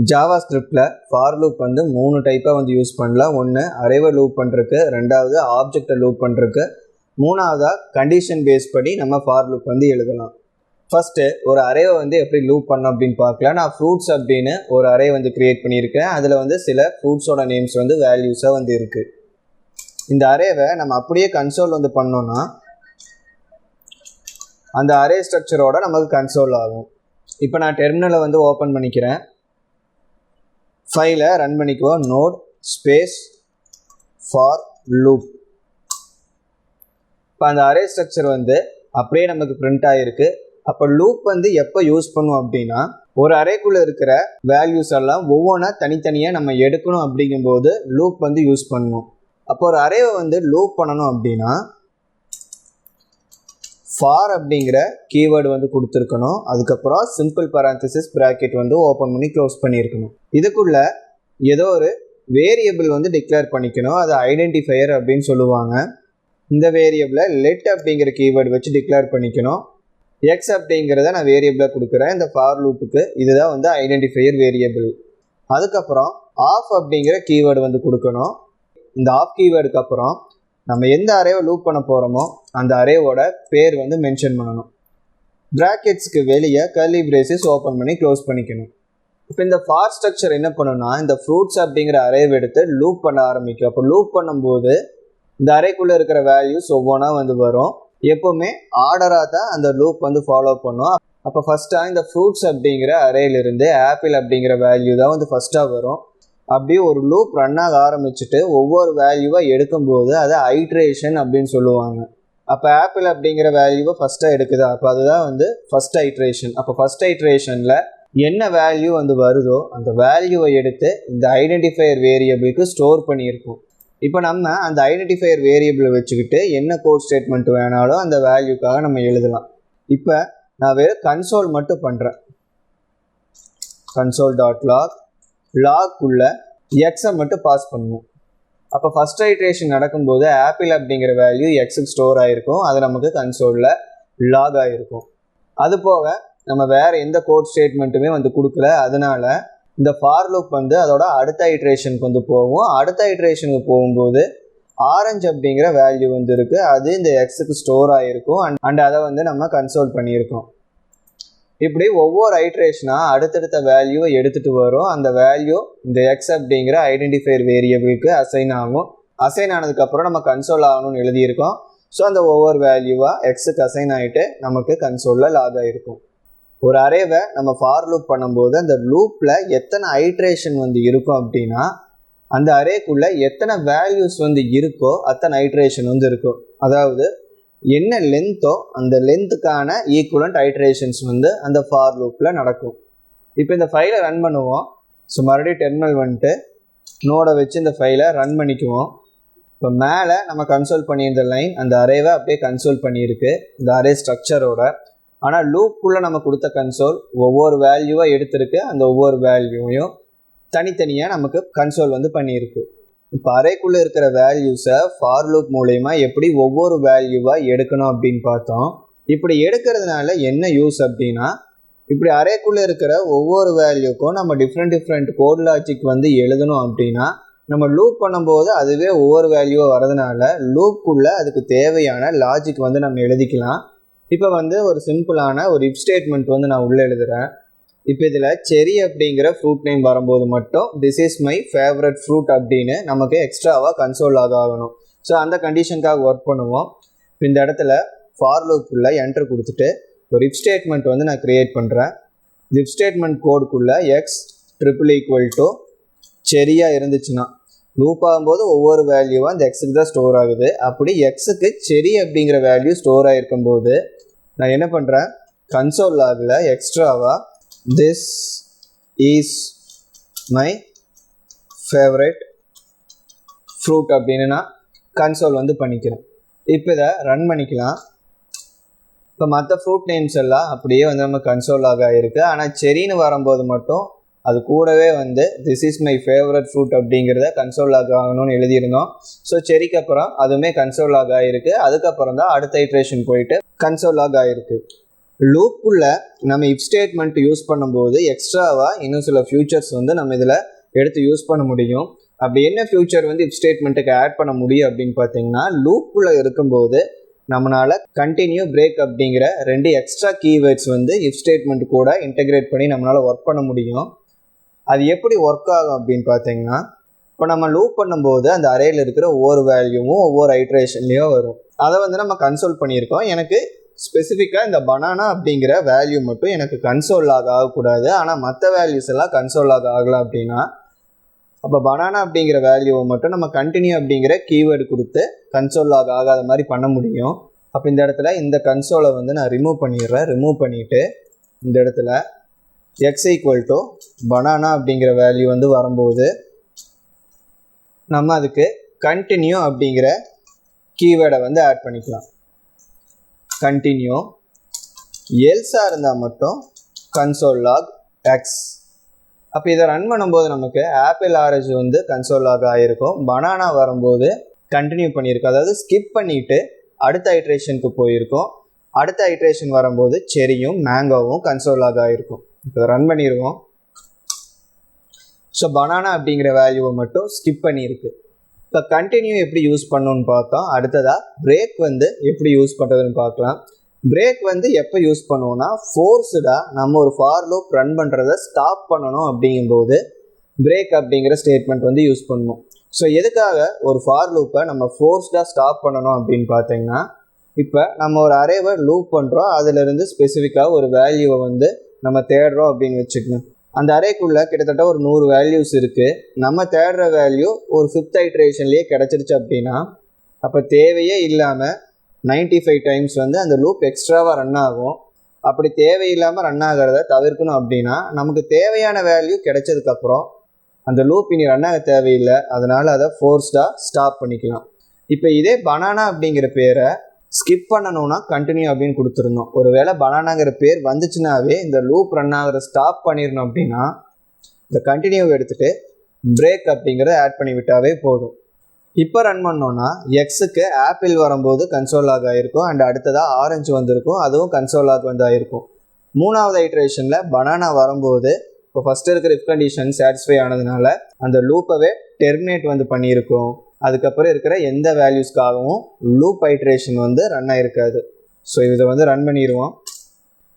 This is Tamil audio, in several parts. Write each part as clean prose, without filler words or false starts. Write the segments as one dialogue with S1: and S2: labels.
S1: ஜாவா ஸ்கிரிப்டில் ஃபார் லூப் வந்து 3 டைப்பாக வந்து யூஸ் பண்ணலாம். ஒன்று அரேவை லூப் பண்ணுறதுக்கு, ரெண்டாவது ஆப்ஜெக்டை லூப் பண்ணுறதுக்கு, மூணாவதாக கண்டிஷன் பேஸ் படி நம்ம ஃபார் லூப் வந்து எழுதலாம். ஃபஸ்ட்டு ஒரு அரேவை வந்து எப்படி லூப் பண்ணோம் அப்படின்னு பார்க்கலாம். நான் ஃப்ரூட்ஸ் அப்படின்னு ஒரு அரே வந்து க்ரியேட் பண்ணியிருக்கேன். அதில் வந்து சில ஃப்ரூட்ஸோட நேம்ஸ் வந்து வேல்யூஸாக வந்து இருக்குது. இந்த அரேவை நம்ம அப்படியே கன்சோல் வந்து பண்ணோன்னா அந்த அரே ஸ்ட்ரக்சரோட நமக்கு கன்சோல் ஆகும். இப்போ நான் டெர்மினலை வந்து ஓப்பன் பண்ணிக்கிறேன். ஃபைலை ரன் பண்ணிக்குவோம். Note space for loop. இப்போ அந்த அரே ஸ்ட்ரக்சர் வந்து அப்படியே நமக்கு பிரிண்ட் ஆகிருக்கு. அப்போ லூப் வந்து எப்போ யூஸ் பண்ணுவோம் அப்படின்னா, ஒரு அரேக்குள்ளே இருக்கிற வேல்யூஸ் எல்லாம் ஒவ்வொன்றா தனித்தனியாக நம்ம எடுக்கணும் அப்படிங்கும்போது லூப் வந்து யூஸ் பண்ணுவோம். அப்போ ஒரு அரேவை வந்து லூப் பண்ணணும் அப்படின்னா ஃபார் அப்படிங்கிற கீவேர்டு வந்து கொடுத்துருக்கணும். அதுக்கப்புறம் சிம்பிள் பரான்தசிஸ் ப்ராக்கெட் வந்து ஓப்பன் பண்ணி க்ளோஸ் பண்ணியிருக்கணும். இதுக்குள்ளே ஏதோ ஒரு வேரியபிள் வந்து டிக்ளேர் பண்ணிக்கணும். அது ஐடென்டிஃபையர் அப்படின்னு சொல்லுவாங்க. இந்த வேரியபிளை லெட் அப்படிங்கிற கீவேர்டு வச்சு டிக்ளேர் பண்ணிக்கணும். எக்ஸ் அப்படிங்கிறத நான் வேரியபிளாக கொடுக்குறேன். இந்த ஃபார் லூப்புக்கு இதுதான் வந்து ஐடென்டிஃபையர் வேரியபிள். அதுக்கப்புறம் ஆஃப் அப்படிங்கிற கீவேர்டு வந்து கொடுக்கணும். இந்த ஆஃப் கீவேர்டுக்கு அப்புறம் நம்ம எந்த அரேவை லூப் பண்ண போகிறோமோ அந்த அரேவோட பேர் வந்து மென்ஷன் பண்ணணும். ப்ராக்கெட்ஸ்க்கு வெளியே கர்லி பிரேசஸ் ஓப்பன் பண்ணி க்ளோஸ் பண்ணிக்கணும். இப்போ இந்த ஃபார் ஸ்ட்ரக்சர் என்ன பண்ணுன்னா, இந்த ஃப்ரூட்ஸ் அப்படிங்கிற அரேவை எடுத்து லூப் பண்ண ஆரம்பிக்கும். அப்போ லூப் பண்ணும்போது இந்த அரேக்குள்ளே இருக்கிற வேல்யூஸ் ஒவ்வொன்றா வந்து வரும். எப்போவுமே ஆர்டராக தான் அந்த லூப் வந்து ஃபாலோ பண்ணும். அப்போ ஃபஸ்ட்டாக இந்த ஃப்ரூட்ஸ் அப்படிங்கிற அரேலிருந்து ஆப்பிள் அப்படிங்கிற வேல்யூ தான் வந்து ஃபஸ்ட்டாக வரும். அப்படியே ஒரு லூப் ரன் ஆக ஆரம்பிச்சுட்டு ஒவ்வொரு வேல்யூவாக எடுக்கும்போது அதை ஐட்ரேஷன் அப்படின்னு சொல்லுவாங்க. அப்போ ஆப்பிள் அப்படிங்கிற வேல்யூவை ஃபஸ்ட்டாக எடுக்குதா, அப்போ அதுதான் வந்து ஃபஸ்ட் ஐட்ரேஷன். அப்போ ஃபஸ்ட் ஐட்ரேஷனில் என்ன வேல்யூ வந்து வருதோ அந்த வேல்யூவை எடுத்து இந்த ஐடென்டிஃபையர் வேரியபிளுக்கு ஸ்டோர் பண்ணியிருக்கோம். இப்போ நம்ம அந்த ஐடென்டிஃபையர் வேரியபிளை வச்சுக்கிட்டு என்ன கோட் ஸ்டேட்மெண்ட் வேணாலும் அந்த வேல்யூக்காக நம்ம எழுதலாம். இப்போ நான் வெறும் கன்சோல் மட்டும் பண்ணுறேன். கன்சோல் டாட் லாக் லாக்குள்ள எக்ஸை மட்டும் பாஸ் பண்ணுவோம். அப்போ ஃபஸ்ட் ஐட்ரேஷன் நடக்கும்போது ஆப்பிள் அப்படிங்கிற வேல்யூ எக்ஸுக்கு ஸ்டோர் ஆகிருக்கும். அது நமக்கு கன்சோலில் லாக் ஆகிருக்கும். அது போக நம்ம வேறு எந்த கோட் ஸ்டேட்மெண்ட்டுமே வந்து கொடுக்கல. அதனால இந்த ஃபார் லூப் வந்து அதோட அடுத்த ஐட்ரேஷனுக்கு வந்து போகும். அடுத்த ஐட்ரேஷனுக்கு போகும்போது ஆரஞ்சு அப்படிங்கிற வேல்யூ வந்து இருக்குது. அது இந்த எக்ஸுக்கு ஸ்டோர் ஆகிருக்கும். அண்ட் அதை வந்து நம்ம கன்சோல் பண்ணியிருக்கோம். இப்படி ஒவ்வொரு ஐட்ரேஷனாக அடுத்தடுத்த வேல்யூவை எடுத்துகிட்டு வரும். அந்த வேல்யூ இந்த எக்ஸ் அப்படிங்கிற ஐடென்டிஃபையர் வேரியபிளுக்கு அசைன் ஆகும். அசைன் ஆனதுக்கப்புறம் நம்ம கன்சோல் ஆகணும்னு எழுதியிருக்கோம். ஸோ அந்த ஒவ்வொரு வேல்யூவாக எக்ஸுக்கு அசைன் ஆகிட்டு நமக்கு கன்சோலில் லாக் ஆகிருக்கும். ஒரு அரேவை நம்ம ஃபார் லூப் பண்ணும்போது அந்த லூப்பில் எத்தனை ஐட்ரேஷன் வந்து இருக்கும் அப்படின்னா, அந்த அரேக்குள்ளே எத்தனை வேல்யூஸ் வந்து இருக்கோ அத்தனை ஐட்ரேஷன் வந்து இருக்கும். அதாவது என்ன லென்த்தோ அந்த லென்த்துக்கான ஈக்குவலண்ட் ஐட்ரேஷன்ஸ் வந்து அந்த ஃபார் லூப்பில் நடக்கும். இப்போ இந்த ஃபைலை ரன் பண்ணுவோம். ஸோ மறுபடியும் டெர்மினல் வந்துட்டு நோடை வச்சு இந்த ஃபைலை ரன் பண்ணிக்குவோம். இப்போ மேலே நம்ம கன்சோல் பண்ணியிருந்த லைன் அந்த அரேவை அப்படியே கன்சோல் பண்ணியிருக்கு இந்த அரே ஸ்ட்ரக்சரோட. ஆனால் லூப்புக்குள்ளே நம்ம கொடுத்த கன்சோல் ஒவ்வொரு வேல்யூவாக எடுத்திருக்கு. அந்த ஒவ்வொரு வேல்யூவையும் தனித்தனியாக நமக்கு கன்சோல் வந்து பண்ணியிருக்கு. இப்போ அரேக்குள்ளே இருக்கிற வேல்யூஸை ஃபார் லூப் மூலயமா எப்படி ஒவ்வொரு வேல்யூவாக எடுக்கணும் அப்படின்னு பார்த்தோம். இப்படி எடுக்கிறதுனால என்ன யூஸ் அப்படின்னா, இப்படி அரேக்குள்ளே இருக்கிற ஒவ்வொரு வேல்யூக்கும் நம்ம டிஃப்ரெண்ட் கோட் லாஜிக் வந்து எழுதணும் அப்படின்னா நம்ம லூப் பண்ணும்போது அதுவே ஒவ்வொரு வேல்யூவாக வரதுனால லூப்புக்குள்ளே அதுக்கு தேவையான லாஜிக் வந்து நம்ம எழுதிக்கலாம். இப்போ வந்து ஒரு சிம்பிளான ஒரு இஃப் ஸ்டேட்மெண்ட் வந்து நான் உள்ளே எழுதுகிறேன். இப்போ இதில் செரி அப்படிங்கிற ஃப்ரூட் நேம் வரும்போது மட்டும் this is my favourite fruit அப்படின்னு நமக்கு எக்ஸ்ட்ராவாக கன்சோல் ஆகணும். ஸோ அந்த கண்டிஷனுக்காக ஒர்க் பண்ணுவோம். இந்த இடத்துல ஃபார் லூப்புக்குள்ளே என்ட்ரு கொடுத்துட்டு ஒரு இஃப் ஸ்டேட்மெண்ட் வந்து நான் க்ரியேட் பண்ணுறேன். இஃப் ஸ்டேட்மெண்ட் கோடுக்குள்ளே எக்ஸ் ட்ரிபிள் ஈக்குவல் டு செரியாக இருந்துச்சுன்னா லூப் ஆகும்போது ஒவ்வொரு வேல்யூவாக அந்த எக்ஸுக்கு தான் ஸ்டோர் ஆகுது. அப்படி எக்ஸுக்கு செரி அப்படிங்கிற வேல்யூ ஸ்டோர் ஆகிருக்கும்போது நான் என்ன பண்ணுறேன், கன்சோல் லாகில் எக்ஸ்ட்ராவாக this is my favourite fruit அப்படின்னு நான் கன்சோல் வந்து பண்ணிக்கிறேன். இப்போ இதை ரன் பண்ணிக்கலாம். இப்போ மற்ற ஃப்ரூட் நேம்ஸ் எல்லாம் அப்படியே வந்து நம்ம கன்சோல் லாக் ஆகிருக்கு. ஆனால் செரின்னு வரும்போது மட்டும் அது கூடவே வந்து this is my favourite fruit அப்படிங்கிறத கன்சோல் லாக் ஆகணும்னு எழுதியிருந்தோம். ஸோ செரிக்கு அப்புறம் அதுவுமே கன்சோல் லாக் ஆகிருக்கு. அதுக்கப்புறம் தான் அடுத்த ஐட்ரேஷன் போயிட்டு கன்சோல் லாக் ஆகிருக்கு. லூப்புள்ள நம்ம இஃப் ஸ்டேட்மெண்ட் யூஸ் பண்ணும்போது எக்ஸ்ட்ராவாக இன்னும் சில ஃபியூச்சர்ஸ் வந்து நம்ம இதில் எடுத்து யூஸ் பண்ண முடியும். அப்படி என்ன ஃபியூச்சர் வந்து இஃப் ஸ்டேட்மெண்ட்டுக்கு ஆட் பண்ண முடியும் அப்படின்னு பார்த்தீங்கன்னா, லூப்புள்ள இருக்கும்போது நம்மளால் கண்டினியூ, பிரேக் அப்படிங்கிற 2 எக்ஸ்ட்ரா கீவேர்ட்ஸ் வந்து இஃப் ஸ்டேட்மெண்ட் கூட இன்டெகிரேட் பண்ணி நம்மளால் ஒர்க் பண்ண முடியும். அது எப்படி ஒர்க் ஆகும் அப்படின்னு பார்த்தீங்கன்னா, இப்போ நம்ம லூப் பண்ணும்போது அந்த அரேயில் இருக்கிற ஒவ்வொரு வேல்யூவும் ஒவ்வொரு ஐட்ரேஷன்லேயும் வரும். அதை வந்து நம்ம கன்சோல் பண்ணியிருக்கோம். எனக்கு ஸ்பெசிஃபிக்காக இந்த பனானா அப்படிங்கிற வேல்யூ மட்டும் எனக்கு கன்சோல் லாக் ஆகக்கூடாது, ஆனால் மற்ற வேல்யூஸ் எல்லாம் கன்சோல் லாக் ஆகலாம் அப்படின்னா, அப்போ பனானா அப்படிங்கிற வேல்யூவை மட்டும் நம்ம கண்டினியூ அப்படிங்கிற கீவேர்டு கொடுத்து கன்சோல் லாக் ஆகாத மாதிரி பண்ண முடியும். அப்போ இந்த இடத்துல இந்த கன்சோலை வந்து நான் ரிமூவ் பண்ணிடுறேன். ரிமூவ் பண்ணிவிட்டு இந்த இடத்துல எக்ஸ் ஈக்குவல் டு பனானா அப்படிங்கிற வேல்யூ வந்து வரும்போது நம்ம அதுக்கு கண்டினியூ அப்படிங்கிற கீவேர்டை வந்து ஆட் பண்ணிக்கலாம். கண்டினியூ, எல்ஸாக இருந்தால் மட்டும் கன்சோல் லாக் எக்ஸ். அப்போ இதை ரன் பண்ணும்போது நமக்கு ஆப்பிள் ஆரஞ்சு வந்து கன்சோல் லாக் ஆகிருக்கும். பனானா வரும்போது கண்டினியூ பண்ணியிருக்கோம், அதாவது ஸ்கிப் பண்ணிவிட்டு அடுத்த ஐட்ரேஷனுக்கு போயிருக்கோம். அடுத்த ஐட்ரேஷன் வரும்போது செரியும் மேங்கோவும் கன்சோல் லாக் ஆகிருக்கும். இப்போ ரன் பண்ணிடுவோம். ஸோ பனானா அப்படிங்கிற வேல்யூவை மட்டும் ஸ்கிப் பண்ணியிருக்கு. இப்போ கண்டினியூ எப்படி யூஸ் பண்ணணும்னு பார்த்தோம். அடுத்ததாக பிரேக் வந்து எப்படி யூஸ் பண்ணுறதுன்னு பார்க்கலாம். பிரேக் வந்து எப்போ யூஸ் பண்ணுவோம்னா, ஃபோர்ஸ்டாக நம்ம ஒரு ஃபார் லூப் ரன் பண்ணுறதை ஸ்டாப் பண்ணணும் அப்படிங்கும்போது பிரேக் அப்படிங்கிற ஸ்டேட்மெண்ட் வந்து யூஸ் பண்ணணும். ஸோ எதுக்காக ஒரு ஃபார் லூப்பை நம்ம ஃபோர்ஸ்டாக ஸ்டாப் பண்ணணும் அப்படின்னு பார்த்தீங்கன்னா, இப்போ நம்ம ஒரு அரேவை லூப் பண்ணுறோம், அதிலிருந்து ஸ்பெசிஃபிக்காக ஒரு வேல்யூவை வந்து நம்ம தேடுறோம் அப்படின்னு வச்சுக்கணும். அந்த அரேக்குள்ளே கிட்டத்தட்ட ஒரு 100 வேல்யூஸ் இருக்குது. நம்ம தேடுற வேல்யூ ஒரு 5th ஐட்ரேஷன்லேயே கிடச்சிருச்சு அப்படின்னா, அப்போ தேவையே இல்லாமல் 95 டைம்ஸ் வந்து அந்த லூப் எக்ஸ்ட்ராவாக ரன் ஆகும். அப்படி தேவையில்லாமல் ரன் ஆகிறத தவிர்க்கணும் அப்படின்னா, நமக்கு தேவையான வேல்யூ கிடைச்சதுக்கப்புறம் அந்த லூப் இனி ரன் ஆக தேவையில்லை, அதனால் அதை ஃபோர்ஸ்டாக ஸ்டாப் பண்ணிக்கலாம். இப்போ இதே பனானா அப்படிங்கிற பேரை ஸ்கிப் பண்ணணும்னா கண்டினியூ அப்படின்னு கொடுத்துருந்தோம். ஒருவேளை பனானாங்கிற பேர் வந்துச்சுனாவே இந்த லூப் ரன் ஆகிற ஸ்டாப் பண்ணிடணும் அப்படின்னா, இந்த கண்டினியூவை எடுத்துகிட்டு பிரேக் அப்படிங்கிறத ஆட் பண்ணி விட்டாவே போதும். இப்போ ரன் பண்ணோன்னா எக்ஸுக்கு ஆப்பிள் வரும்போது கன்சோல் லாக் ஆகிருக்கும், அண்ட் அடுத்ததாக ஆரஞ்சு வந்திருக்கும், அதுவும் கன்சோல் லாக் வந்து ஆகிருக்கும். 3வது ஐட்ரேஷனில் பனானா வரும்போது இப்போ ஃபஸ்ட்டு இருக்கிற இஃப் கண்டிஷன் சாட்டிஸ்ஃபை ஆனதுனால அந்த லூப்பவே டெர்மினேட் வந்து பண்ணியிருக்கோம். அதுக்கப்புறம் இருக்கிற எந்த வேல்யூஸ்க்காகவும் லூப் ஐட்ரேஷன் வந்து ரன் ஆகிருக்காது. ஸோ இதை வந்து ரன் பண்ணிடுவோம்.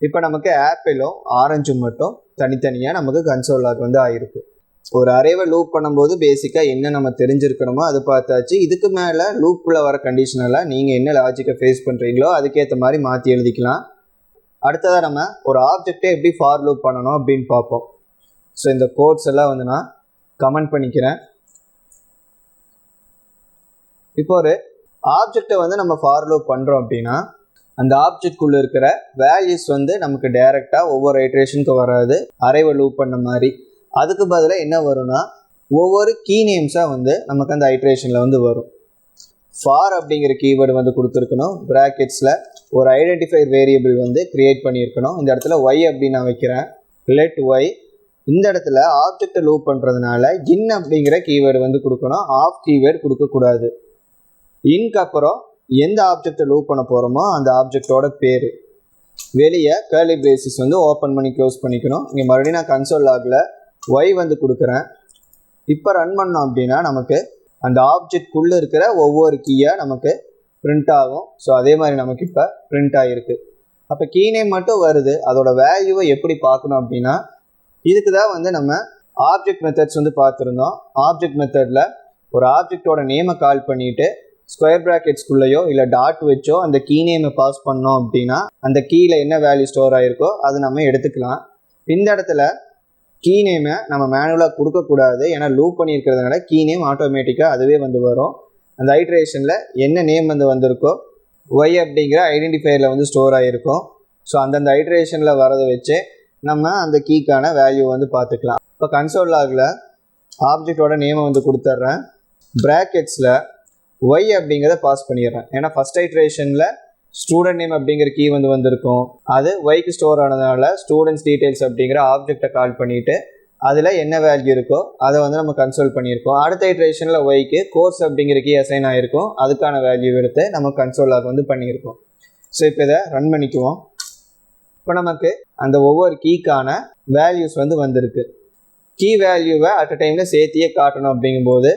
S1: இப்போ நமக்கு ஆப்பிளும் ஆரஞ்சும் மட்டும் தனித்தனியாக நமக்கு கன்சோல் லாக் வந்து ஆகிருக்கு. ஒரு அரேவை லூப் பண்ணும்போது பேசிக்காக என்ன நம்ம தெரிஞ்சிருக்கணுமோ அது பார்த்தாச்சு. இதுக்கு மேலே லூப்பில் வர கண்டிஷனெல்லாம் நீங்கள் என்ன லாஜிக்கை ஃபேஸ் பண்ணுறீங்களோ அதுக்கேற்ற மாதிரி மாற்றி எழுதிக்கலாம். அடுத்ததாக நம்ம ஒரு ஆப்ஜெக்டை எப்படி ஃபார் லூப் பண்ணணும் அப்படின்னு பார்ப்போம். ஸோ இந்த கோட்ஸ் எல்லாம் வந்து நான் கமெண்ட் பண்ணிக்கிறேன். இப்போ ஒரு ஆப்ஜெக்டை வந்து நம்ம ஃபார் லூப் பண்ணுறோம் அப்படின்னா, அந்த ஆப்ஜெக்ட்குள்ளே இருக்கிற வேல்யூஸ் வந்து நமக்கு டைரெக்டாக ஒவ்வொரு ஐட்ரேஷனுக்கு வராது, அரேவை லூப் பண்ண மாதிரி. அதுக்கு பதிலாக என்ன வரும்னா, ஒவ்வொரு கீ நேம்ஸாக வந்து நமக்கு அந்த ஐட்ரேஷனில் வந்து வரும். ஃபார் அப்படிங்கிற கீவேர்டு வந்து கொடுத்துருக்கணும். ப்ராக்கெட்ஸில் ஒரு ஐடென்டிஃபைர் வேரியபிள் வந்து க்ரியேட் பண்ணியிருக்கணும். இந்த இடத்துல ஒய் அப்படின்னு நான் வைக்கிறேன். Let Y. இந்த இடத்துல ஆப்ஜெக்டை லூப் பண்ணுறதுனால இன் அப்படிங்கிற கீவேர்டு வந்து கொடுக்கணும், ஆஃப் கீவேர்டு கொடுக்கக்கூடாது. இன்க்கு அப்புறம் எந்த ஆப்ஜெக்டை லூப் பண்ண போகிறோமோ அந்த ஆப்ஜெக்டோட பேர். வெளியே கர்லி பிரேசஸ் வந்து ஓப்பன் பண்ணி க்ளோஸ் பண்ணிக்கணும். இங்கே மறுபடியும் நான் கன்சோல் லாகில் ஒய் வந்து கொடுக்குறேன். இப்போ ரன் பண்ணோம் அப்படின்னா நமக்கு அந்த ஆப்ஜெக்ட்குள்ளே இருக்கிற ஒவ்வொரு கீயாக நமக்கு பிரிண்ட் ஆகும். ஸோ அதே மாதிரி நமக்கு இப்போ பிரிண்ட் ஆகிருக்கு. அப்போ கீ நேம் மட்டும் வருது, அதோட வேல்யூவை எப்படி பார்க்கணும் அப்படின்னா, இதுக்கு தான் வந்து நம்ம ஆப்ஜெக்ட் மெத்தட்ஸ் வந்து பார்த்துருந்தோம். ஆப்ஜெக்ட் மெத்தடில் ஒரு ஆப்ஜெக்டோட நேமை கால் பண்ணிவிட்டு ஸ்கொயர் ப்ராக்கெட்ஸ்குள்ளேயோ இல்லை டாட் வச்சோ அந்த கீ நேமை பாஸ் பண்ணோம் அப்படின்னா அந்த கீயில் என்ன வேல்யூ ஸ்டோர் ஆகிருக்கோ அது நம்ம எடுத்துக்கலாம். இந்த இடத்துல கீ நேமை நம்ம மேனுவலாக கொடுக்கக்கூடாது, ஏன்னா லூப் பண்ணியிருக்கிறதுனால கீ நேம் ஆட்டோமேட்டிக்காக அதுவே வந்து வரும். அந்த ஐட்ரேஷனில் என்ன நேம் வந்து வந்திருக்கோ ஒய் அப்படிங்கிற ஐடென்டிஃபையரில் வந்து ஸ்டோர் ஆகிருக்கும். ஸோ அந்தந்த ஐட்ரேஷனில் வரதை வச்சு நம்ம அந்த கீக்கான வேல்யூ வந்து பார்த்துக்கலாம். இப்போ கன்சோல் லாகில் ஆப்ஜெக்டோட நேமை வந்து கொடுத்துட்றேன். ப்ராக்கெட்ஸில் ஒய் அப்படிங்கிறத பாஸ் பண்ணிடுறேன், ஏன்னா ஃபஸ்ட் ஐட்ரேஷனில் ஸ்டூடெண்ட் நேம் அப்படிங்கிற கீ வந்து வந்திருக்கும். அது ஒய்க்கு ஸ்டோர் ஆனதுனால ஸ்டூடெண்ட்ஸ் டீட்டெயில்ஸ் அப்படிங்கிற ஆப்ஜெக்டை கால் பண்ணிவிட்டு அதில் என்ன வேல்யூ இருக்கோ அதை வந்து நம்ம கன்சோல் பண்ணியிருக்கோம். அடுத்த ஐட்ரேஷனில் ஒய்க்கு கோர்ஸ் அப்படிங்கிற கீ அசைன் ஆகிருக்கும், அதுக்கான வேல்யூ எடுத்து நம்ம கன்சோல் லாக் வந்து பண்ணியிருக்கோம். ஸோ இப்போ இதை ரன் பண்ணிக்குவோம். இப்போ நமக்கு அந்த ஒவ்வொரு கீக்கான வேல்யூஸ் வந்து வந்திருக்கு. கீ வேல்யூவை அட் அ டைமில் சேர்த்தியே காட்டணும் அப்படிங்கும்போது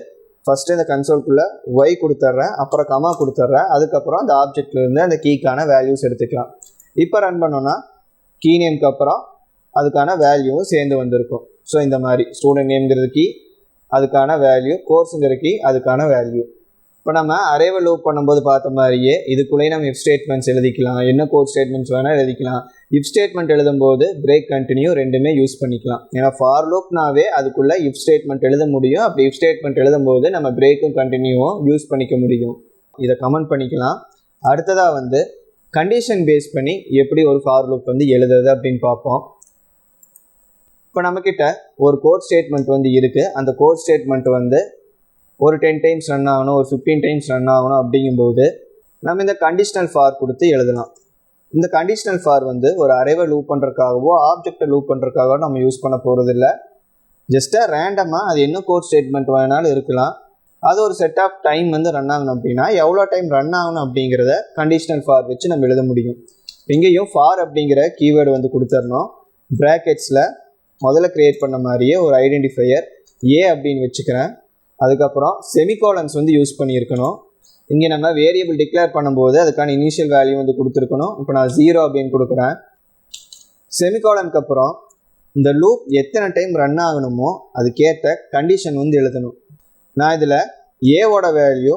S1: ஃபஸ்ட்டு இந்த கன்சோல்குள்ளே ஒய் கொடுத்துட்றேன், அப்புறம் கமா கொடுத்துட்றேன், அதுக்கப்புறம் அந்த ஆப்ஜெக்ட்லேருந்து அந்த கீக்கான வேல்யூஸ் எடுத்துக்கலாம். இப்போ ரன் பண்ணோன்னா கீ நேம்க்கு அப்புறம் அதுக்கான வேல்யூவும் சேர்ந்து வந்திருக்கும். ஸோ இந்த மாதிரி ஸ்டூடெண்ட் நேம்ங்கிறது கீ, அதுக்கான வேல்யூ, கோர்ஸுங்கிற கீ, அதுக்கான வேல்யூ. இப்போ நம்ம அரேவை லூப் பண்ணும்போது பார்த்த மாதிரியே இதுக்குள்ளேயே நம்ம இஃப் ஸ்டேட்மெண்ட்ஸ் எழுதிக்கலாம், என்ன கோட் ஸ்டேட்மெண்ட்ஸ் வேணால் எழுதிக்கலாம். இஃப் ஸ்டேட்மெண்ட் எழுதும்போது பிரேக் கண்டினியூ ரெண்டுமே யூஸ் பண்ணிக்கலாம். ஏன்னா ஃபார் லூப்னாவே அதுக்குள்ளே இஃப் ஸ்டேட்மெண்ட் எழுத முடியும். அப்படி இஃப் ஸ்டேட்மெண்ட் எழுதும்போது நம்ம பிரேக்கும் கண்டினியூவும் யூஸ் பண்ணிக்க முடியும். இதை கமெண்ட் பண்ணிக்கலாம். அடுத்ததாக வந்து கண்டிஷன் பேஸ் பண்ணி எப்படி ஒரு ஃபார் லூப் வந்து எழுதுறது அப்படின்னு பார்ப்போம். இப்போ நம்மக்கிட்ட ஒரு கோட் ஸ்டேட்மெண்ட் வந்து இருக்குது. அந்த கோட் ஸ்டேட்மெண்ட் வந்து ஒரு 10 டைம்ஸ் ரன் ஆகணும், ஒரு 15 டைம்ஸ் ரன் ஆகணும் அப்படிங்கும்போது நம்ம இந்த கண்டிஷனல் ஃபார் கொடுத்து எழுதலாம். இந்த கண்டிஷனல் ஃபார் வந்து ஒரு அரேவை லூப் பண்ணுறதுக்காகவோ ஆப்ஜெக்டை லூப் பண்ணுறதுக்காகவோ நம்ம யூஸ் பண்ண போகிறதில்ல. ஜஸ்ட்டாக ரேண்டமாக அது என்ன கோட் ஸ்டேட்மெண்ட் வேணாலும் இருக்கலாம். அது ஒரு செட் ஆஃப் டைம் வந்து ரன் ஆகணும் அப்படின்னா எவ்வளோ டைம் ரன் ஆகணும் அப்படிங்கிறத கண்டிஷனல் ஃபார் வச்சு நம்ம எழுத முடியும். இங்கேயும் ஃபார் அப்படிங்கிற கீவேர்டு வந்து கொடுத்துடணும். ப்ராக்கெட்ஸில் முதல்ல க்ரியேட் பண்ண மாதிரியே ஒரு ஐடென்டிஃபையர் ஏ அப்படின்னு வச்சுக்கிறேன். அதுக்கப்புறம் செமிகோலன்ஸ் வந்து யூஸ் பண்ணியிருக்கணும். இங்கே நம்ம வேரியபிள் டிக்ளேர் பண்ணும்போது அதுக்கான இனிஷியல் வேல்யூ வந்து கொடுத்துருக்கணும். இப்போ நான் 0 அப்படின்னு கொடுக்குறேன். செமிகோலனுக்கு அப்புறம் இந்த லூப் எத்தனை டைம் ரன் ஆகணுமோ அதுக்கேற்ற கண்டிஷன் வந்து எழுதணும். நான் இதில் ஏவோட value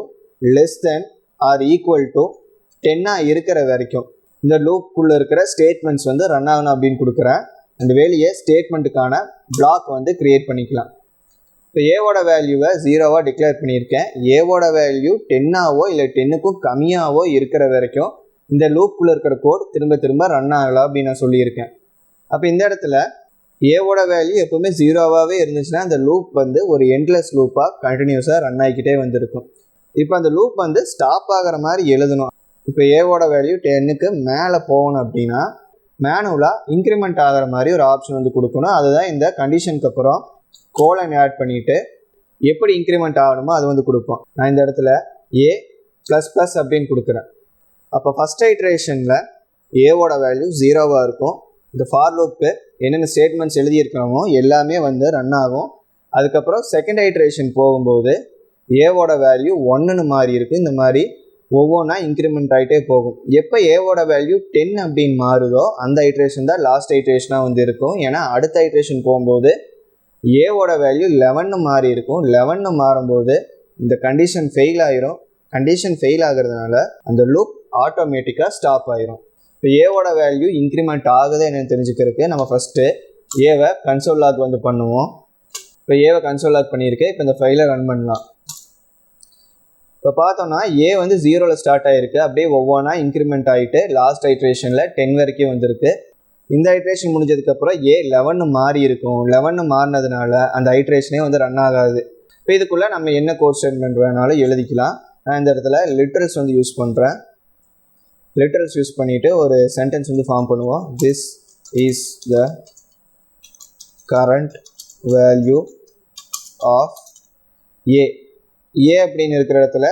S1: less than or equal to 10 இருக்கிற வரைக்கும் இந்த லூப்புக்குள்ளே இருக்கிற ஸ்டேட்மெண்ட்ஸ் வந்து ரன் ஆகணும் அப்படின்னு கொடுக்குறேன். அந்த வேலையை ஸ்டேட்மெண்ட்டுக்கான பிளாக் வந்து க்ரியேட் பண்ணிக்கலாம். இப்போ ஏவோட வேல்யூவை 0 டிக்ளேர் பண்ணியிருக்கேன். ஏவோட வேல்யூ 10 இல்லை 10க்கும் கம்மியாகவோ இருக்கிற வரைக்கும் இந்த லூப்புக்குள்ளே இருக்கிற கோட் திரும்ப திரும்ப ரன் ஆகலாம் அப்படின்னு நான் சொல்லியிருக்கேன். அப்போ இந்த இடத்துல ஏவோட வேல்யூ எப்போவுமே 0வாகவே இருந்துச்சுன்னா அந்த லூப் வந்து ஒரு எண்ட்லெஸ் லூப்பாக கண்டினியூஸாக ரன் ஆகிக்கிட்டே வந்துருக்கும். இப்போ அந்த லூப் வந்து ஸ்டாப் ஆகிற மாதிரி எழுதணும். இப்போ ஏவோட வேல்யூ 10க்கு மேலே போகணும் அப்படின்னா மேனுவலாக இன்க்ரிமெண்ட் ஆகிற மாதிரி ஒரு ஆப்ஷன் வந்து கொடுக்கணும். அதுதான் இந்த கண்டிஷனுக்கு அப்புறம் கோலன் ஆட் பண்ணிவிட்டு எப்படி இன்க்ரிமெண்ட் ஆகணுமோ அது வந்து கொடுப்போம். நான் இந்த இடத்துல ஏ ++ அப்படின்னு கொடுக்குறேன். அப்போ ஃபஸ்ட் ஐட்ரேஷனில் ஏவோட வேல்யூ 0வாக இருக்கும். இந்த ஃபார் லூப்புக்கு என்னென்ன ஸ்டேட்மெண்ட்ஸ் எழுதியிருக்காமோ எல்லாமே வந்து ரன் ஆகும். அதுக்கப்புறம் செகண்ட் ஐட்ரேஷன் போகும்போது ஏவோட வேல்யூ 1ன்னு மாறி இருக்கும். இந்த மாதிரி ஒவ்வொன்றா இன்க்ரிமெண்ட் ஆகிட்டே போகும். எப்போ ஏவோட வேல்யூ 10 அப்படின்னு மாறுதோ அந்த ஐட்ரேஷன் தான் லாஸ்ட் ஐட்ரேஷனாக வந்து இருக்கும். ஏன்னா அடுத்த ஐட்ரேஷன் போகும்போது ஏவோட வேல்யூ 11ன்னு மாறி இருக்கும். 11ன்னு மாறும்போது இந்த கண்டிஷன் ஃபெயில் ஆகிரும். கண்டிஷன் ஃபெயில் ஆகிறதுனால அந்த லூப் ஆட்டோமேட்டிக்காக ஸ்டாப் ஆகிரும். இப்போ ஏவோட வேல்யூ இன்க்ரிமெண்ட் ஆகுது என்னென்னு தெரிஞ்சுக்கிறதுக்கு நம்ம ஃபஸ்ட்டு ஏவை கன்சோல் லாக் வந்து பண்ணுவோம். இப்போ ஏவை கன்சோல் லாக் பண்ணியிருக்கேன். இப்போ இந்த ஃபைலை ரன் பண்ணலாம். இப்போ பார்த்தோம்னா ஏ வந்து 0ல் ஸ்டார்ட் ஆகிருக்கு. அப்படியே ஒவ்வொன்றா இன்க்ரிமெண்ட் ஆகிட்டு லாஸ்ட் ஐட்ரேஷனில் 10 வரைக்கும் வந்திருக்கு. இந்த ஐட்ரேஷன் முடிஞ்சதுக்கப்புறம் ஏ 11ன்னு மாறி இருக்கும். 11ன்னு மாறினதுனால அந்த ஐட்ரேஷனே வந்து ரன் ஆகாது. இப்போ இதுக்குள்ளே நம்ம என்ன கோட் ஸ்டேட்மெண்ட் வேணாலும் எழுதிக்கலாம். நான் இந்த இடத்துல லிட்ரல்ஸ் வந்து யூஸ் பண்ணுறேன். லிட்ரல்ஸ் யூஸ் பண்ணிவிட்டு ஒரு சென்டென்ஸ் வந்து ஃபார்ம் பண்ணுவோம். This is the current value of A. A அப்படின்னு இருக்கிற இடத்துல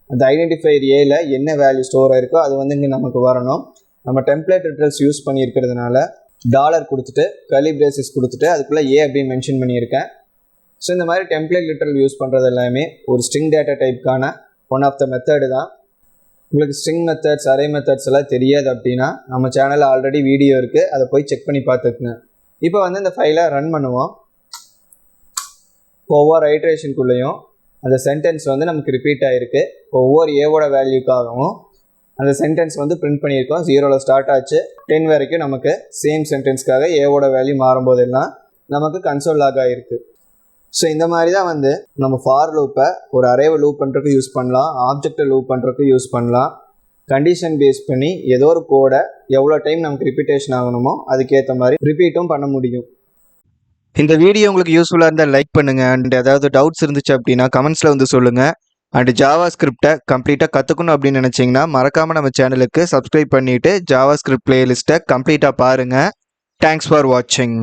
S1: அந்த ஐடென்டிஃபையர் ஏல என்ன வேல்யூ ஸ்டோர் ஆகிருக்கோ அது வந்து இங்கே நமக்கு வரணும். நம்ம டெம்ப்ளேட் லிட்ரல்ஸ் யூஸ் பண்ணியிருக்கிறதுனால டாலர் கொடுத்துட்டு கர்லி பிரேசஸ் கொடுத்துட்டு அதுக்குள்ளே ஏ அப்படின்னு மென்ஷன் பண்ணியிருக்கேன். ஸோ இந்த மாதிரி டெம்ப்ளேட் லிட்ரல் யூஸ் பண்ணுறது எல்லாமே ஒரு ஸ்ட்ரிங் டேட்டா டைப்புக்கான ஒன் ஆஃப் த மெத்தடு தான். உங்களுக்கு ஸ்ட்ரிங் மெத்தட்ஸ் அரே மெத்தட்ஸ் எல்லாம் தெரியாது அப்படின்னா நம்ம சேனலில் ஆல்ரெடி வீடியோ இருக்குது, அதை போய் செக் பண்ணி பார்த்துக்குங்க. இப்போ வந்து இந்த ஃபைலை ரன் பண்ணுவோம். ஒவ்வொரு ஐட்ரேஷனுக்குள்ளேயும் அந்த சென்டென்ஸ் வந்து நமக்கு ரிப்பீட் ஆகிருக்கு. ஒவ்வொரு ஏவோட வேல்யூக்காகவும் அந்த சென்டென்ஸ் வந்து பிரிண்ட் பண்ணியிருக்கோம். 0ல் ஸ்டார்ட் ஆச்சு. 10 வரைக்கும் நமக்கு சேம் சென்டென்ஸ்க்காக ஏவோட வேல்யூ மாறும்போதெல்லாம் நமக்கு கன்சோல் லாக் ஆகிருக்கு. ஸோ இந்த மாதிரி தான் வந்து நம்ம ஃபார் லூப்பை ஒரு அரேவை லூப் பண்ணுறதுக்கு யூஸ் பண்ணலாம், ஆப்ஜெக்டை லூப் பண்ணுறதுக்கு யூஸ் பண்ணலாம். கண்டிஷன் பேஸ் பண்ணி ஏதோ ஒரு கோடை எவ்வளோ டைம் நமக்கு ரிப்பீட்டேஷன் ஆகணுமோ அதுக்கேற்ற மாதிரி ரிப்பீட்டும் பண்ண முடியும். இந்த வீடியோ உங்களுக்கு யூஸ்ஃபுல்லாக இருந்தால் லைக் பண்ணுங்கள். அண்ட் ஏதாவது டவுட்ஸ் இருந்துச்சு அப்படின்னா கமெண்ட்ஸில் வந்து சொல்லுங்கள். அண்ட் ஜாவா ஸ்கிரிப்டை கம்ப்ளீட்டாக கற்றுக்கணும் அப்படின்னு நினச்சிங்கன்னா மறக்காமல் நம்ம சேனலுக்கு சப்ஸ்கிரைப் பண்ணிவிட்டு ஜாவா ஸ்கிரிப்ட் பிளேலிஸ்ட்டை கம்ப்ளீட்டாக பாருங்கள். தேங்க்ஸ் ஃபார் வாட்சிங்.